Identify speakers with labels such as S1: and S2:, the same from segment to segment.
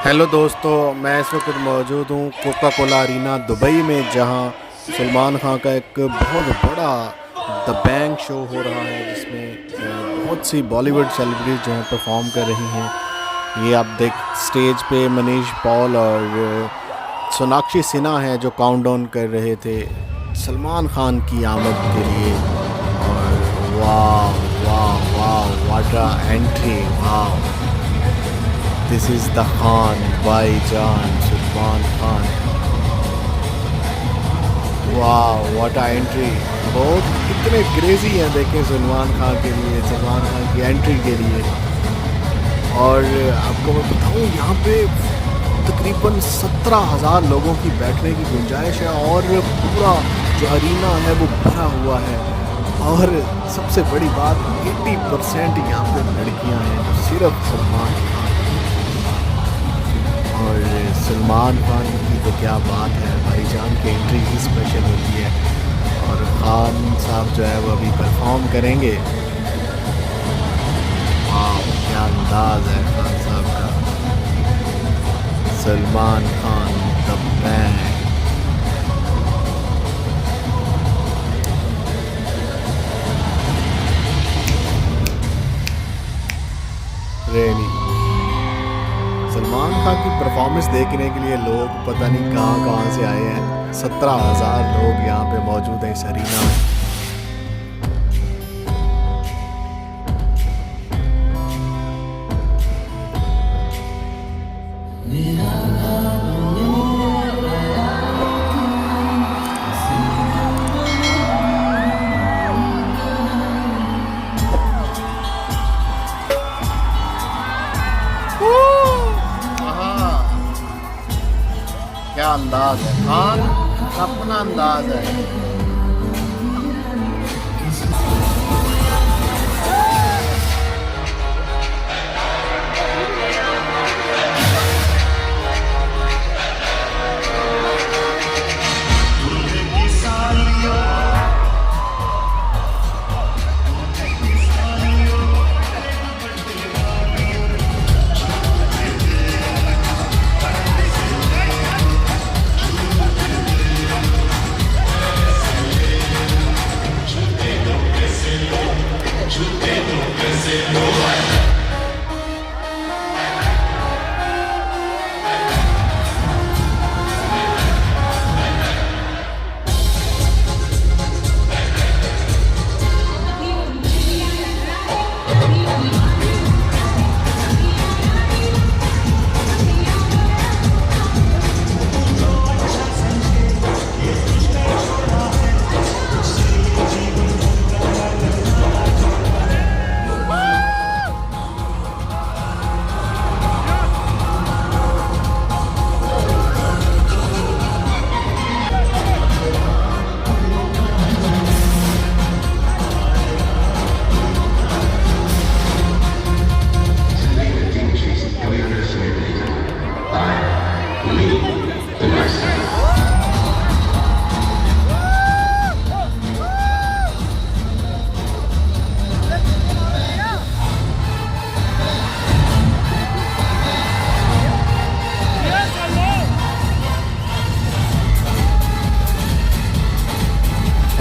S1: Hello दोस्तों, मैं इस वक्त मौजूद हूँ कोका कोला अरीना दुबई में, जहाँ सलमान खान का एक बहुत बड़ा द बैंक शो हो रहा है, जिसमें बहुत सी बॉलीवुड सेलिब्रिटीज जो हैं परफॉर्म कर रही हैं। ये आप देख, स्टेज पे मनीष पॉल और सोनाक्षी सिन्हा हैं जो काउंटडाउन कर रहे थे सलमान खान की आमद के लिए। और वाह वाह वाह, व्हाट अ एंट्री! वाह, दिस इज़ द खान भाईजान सलमान खान। वाह, व्हाट अ एंट्री! बहुत कितने क्रेजी हैं, देखें सलमान खान के लिए, सलमान खान की एंट्री के लिए। और आपको मैं बताऊं, यहाँ पे तकरीबन 17,000 लोगों की बैठने की गुंजाइश है और पूरा जो अरीना है वो भरा हुआ है। और सबसे बड़ी बात, 80% यहाँ पे लड़कियाँ हैं जो सिर्फ सलमान खान। और सलमान खान की तो क्या बात है, भाईजान की एंट्री ही स्पेशल होती है। और खान साहब जो है वो अभी परफॉर्म करेंगे। वाह, क्या अंदाज है खान साहब का। Salman Khan the bank. Ready. Salman Khan की परफॉर्मेंस देखने के लिए लोग पता नहीं कहाँ कहाँ से आए हैं। 17,000 लोग यहाँ पे मौजूद हैं इस अरीना में। क्या अंदाज है, खान अपना अंदाज है।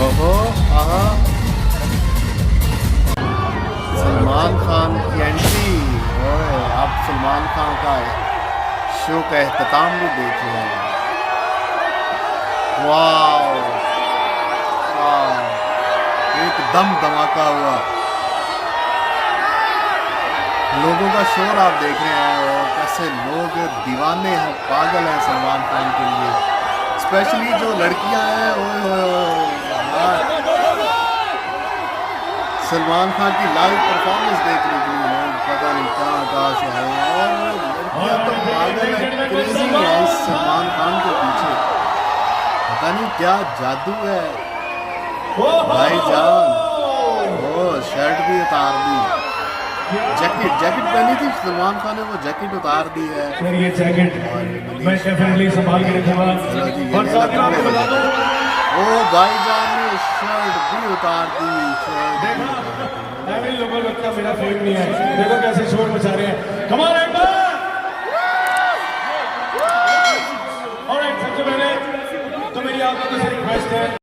S1: ओहो, आहा, सलमान खान की एंट्री। ओए, आप सलमान खान का शो का एहतमाम भी देख लें। वाह वाह, एकदम धमाका हुआ। लोगों का शोर आप देख रहे हैं, और कैसे लोग दीवाने हैं, पागल हैं सलमान खान के लिए। स्पेशली जो लड़कियां हैं, ओए ओए, सलमान खान की लाइव परफॉर्मेंस देखने के लिए लोग पता नहीं कहाँ कहाँ से आए हैं। और लड़कियां तो पागल है, क्रेजी है इस सलमान खान के पीछे। पता नहीं क्या जादू है भाईजान। ओ, शर्ट भी उतार दी, जैकेट पहनी थी सलमान खान ने, वो जैकेट उतार दी है।
S2: ये जैकेट मैं डेफिनेटली संभाल के रखूंगा। और साथ में आपको बता दूं,
S1: ओ भाईजान ने शर्ट भी उतार दी।
S2: लोगों लगता मेरा फेम नहीं है। देखो कैसे शोर मचा रहे हैं। कमाल है। आपको तो रिक्वेस्ट है